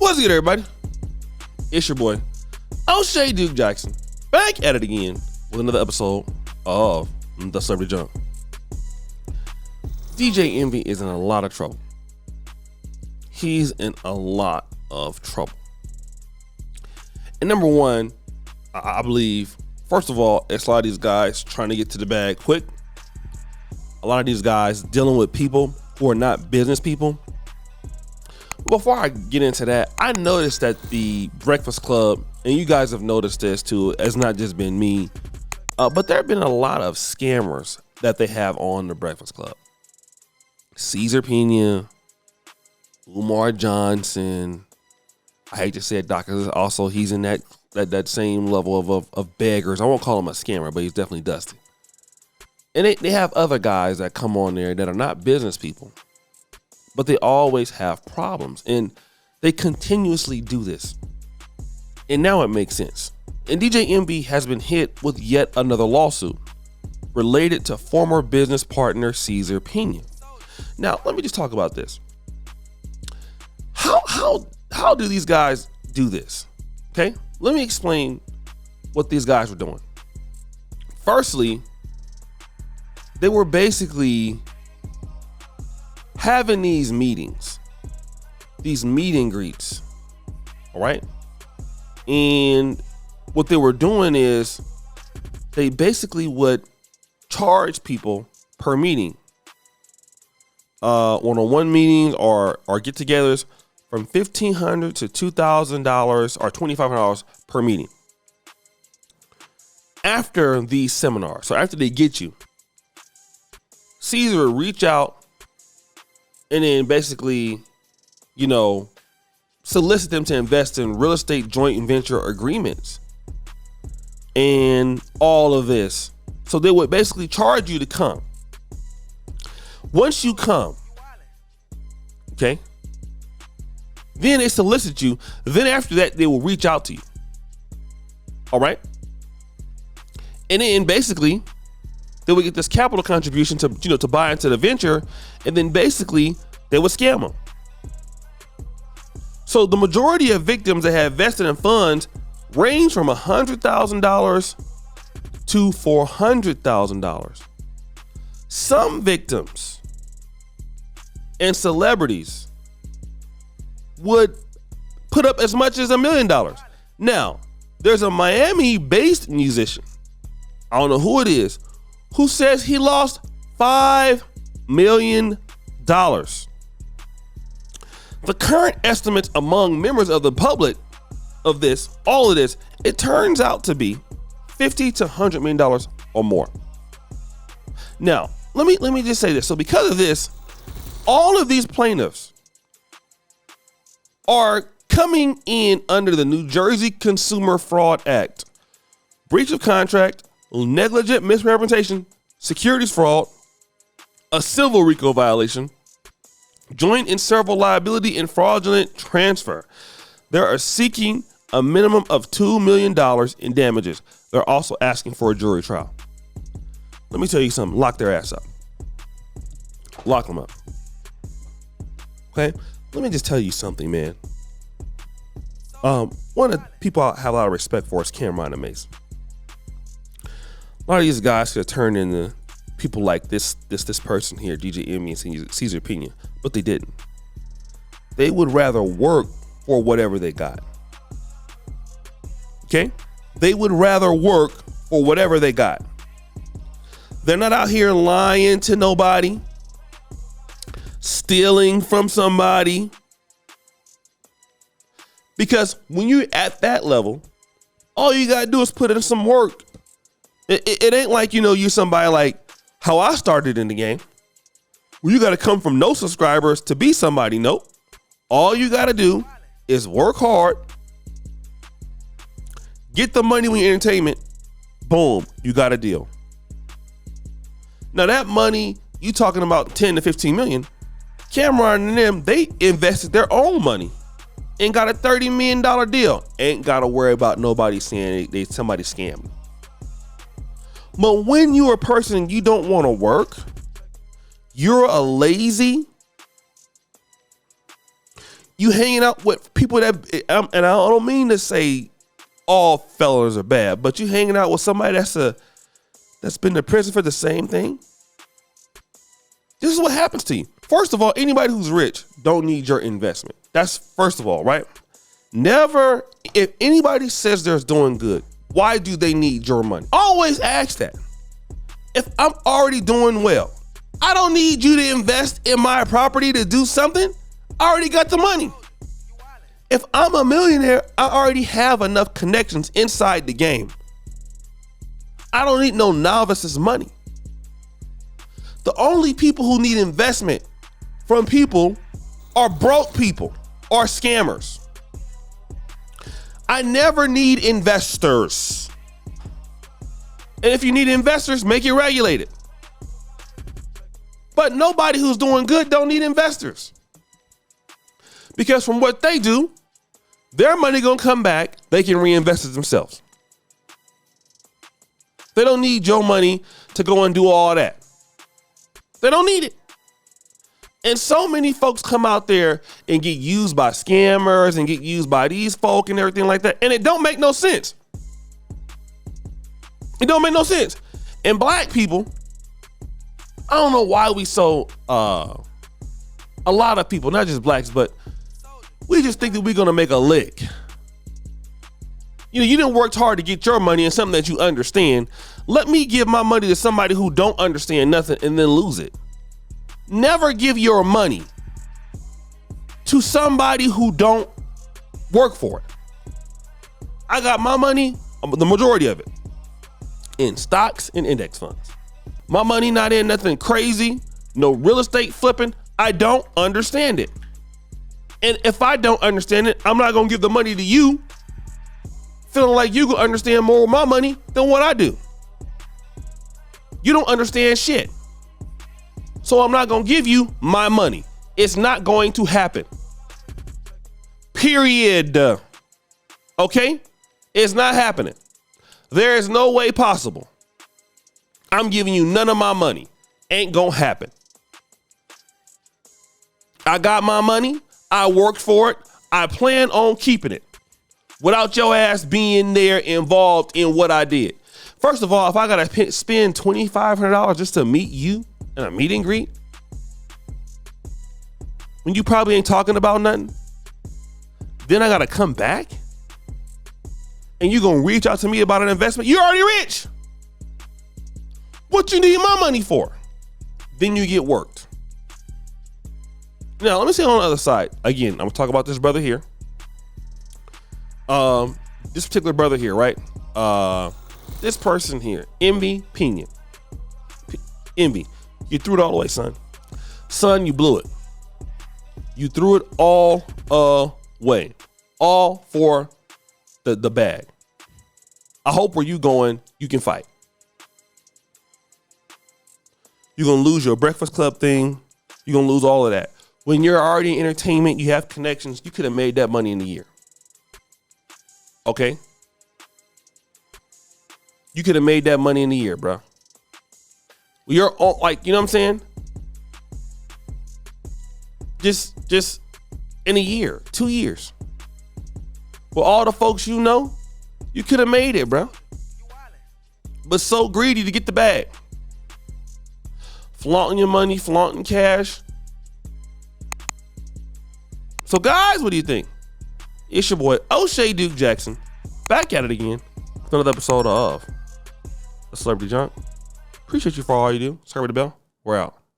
What's good, everybody? It's your boy, O'Shea Duke Jackson, back at it again with another episode of The Celebrity Junk. DJ Envy is in a lot of trouble. He's in a lot of trouble. And number one, I believe, first of all, it's a lot of these guys trying to get to the bag quick. A lot of these guys dealing with people who are not business people. Before I get into that, I noticed that the Breakfast Club, and you guys have noticed this too, it's not just been me, but there have been a lot of scammers that they have on the Breakfast Club. Cesar Pena, Umar Johnson, I hate to say it, Doc, also he's in that same level of beggars. I won't call him a scammer, but he's definitely dusty. And they have other guys that come on there that are not business people, but they always have problems, and they continuously do this. And now it makes sense. And DJ Envy has been hit with yet another lawsuit related to former business partner Cesar Pena. Now, let me just talk about this. How do these guys do this? Okay, let me explain what these guys were doing. Firstly, they were basically having these meetings, these meet and greets, all right? And what they were doing is they basically would charge people per meeting, one-on-one meetings or get-togethers from $1,500 to $2,000 or $2,500 per meeting. After these seminars, so after they get you, Cesar reach out and then basically, solicit them to invest in real estate joint venture agreements and all of this. So they would basically charge you to come. Once you come, okay, then they solicit you. Then after that, they will reach out to you. All right. And then basically, they would get this capital contribution to buy into the venture, and then basically they would scam them. So the majority of victims that have vested in funds range from $100,000 to $400,000. Some victims and celebrities would put up as much as $1 million. Now, there's a Miami-based musician, I don't know who it is, who says he lost $5 million. The current estimates among members of the public of this, all of this, it turns out to be $50 to $100 million or more. Now, let me just say this. So because of this, all of these plaintiffs are coming in under the New Jersey Consumer Fraud Act, breach of contract, negligent misrepresentation, securities fraud, a civil RICO violation, joint and several liability, and fraudulent transfer. They are seeking a minimum of $2 million in damages. They're also asking for a jury trial. Let me tell you something. Lock their ass up. Lock them up. Okay? Let me just tell you something, man. One of the people I have a lot of respect for is Cameron Mason. A lot of these guys could have turned into people like this person here, DJ Envy and Cesar Pena, but they didn't. They would rather work for whatever they got. Okay? They would rather work for whatever they got. They're not out here lying to nobody, stealing from somebody. Because when you're at that level, all you gotta do is put in some work. It ain't like, you're somebody like how I started in the game, where you got to come from no subscribers to be somebody. Nope. All you got to do is work hard, get the money with entertainment. Boom, you got a deal. Now that money, you talking about 10 to 15 million. Cameron and them, they invested their own money and got a $30 million deal. Ain't got to worry about nobody saying somebody scammed. But when you're a person you don't want to work, you're a lazy, you hanging out with people that, and I don't mean to say all fellas are bad, but you hanging out with somebody that's been to prison for the same thing. This is what happens to you. First of all, anybody who's rich don't need your investment. That's first of all, right? Never, if anybody says they're doing good, why do they need your money? Always ask that. If I'm already doing well, I don't need you to invest in my property to do something. I already got the money. If I'm a millionaire, I already have enough connections inside the game. I don't need no novice's money. The only people who need investment from people are broke people or scammers. I never need investors. And if you need investors, make it regulated. But nobody who's doing good don't need investors. Because from what they do, their money gonna come back, they can reinvest it themselves. They don't need your money to go and do all that. They don't need it. And so many folks come out there and get used by scammers and get used by these folk and everything like that. And it don't make no sense. It don't make no sense. And black people, I don't know why we so, a lot of people, not just blacks, but we just think that we're gonna make a lick. You know, you didn't work hard to get your money in something that you understand. Let me give my money to somebody who don't understand nothing and then lose it. Never give your money to somebody who don't work for it. I got my money, the majority of it, in stocks and index funds. My money not in nothing crazy, no real estate flipping. I don't understand it. And if I don't understand it, I'm not gonna give the money to you feeling like you can understand more of my money than what I do. You don't understand shit. So I'm not gonna give you my money. It's not going to happen. Period. Okay? It's not happening. There is no way possible. I'm giving you none of my money. Ain't gonna happen. I got my money. I worked for it. I plan on keeping it without your ass being there involved in what I did. First of all, if I gotta spend $2,500 just to meet you in a meet and greet, when you probably ain't talking about nothing, then I gotta come back and you gonna reach out to me about an investment? You're already rich. What you need my money for? Then you get worked. Now, let me say on the other side. Again, I'm gonna talk about this brother here. This particular brother here, right? This person here, Envy Pena. Envy, you threw it all away, son. Son, you blew it. You threw it all away. All for the bag. I hope where you going, you can fight. You're gonna lose your Breakfast Club thing. You're gonna lose all of that. When you're already in entertainment, you have connections, you could have made that money in a year. Okay? You could have made that money in a year, bro. You're all, like, you know what I'm saying? Just in a year, 2 years. With all the folks you know, you could have made it, bro. But so greedy to get the bag. Flaunting your money, flaunting cash. So guys, what do you think? It's your boy, O'Shea Duke Jackson, back at it again with another episode of The Celebrity Junk. Appreciate you for all you do. Subscribe to the bell. We're out.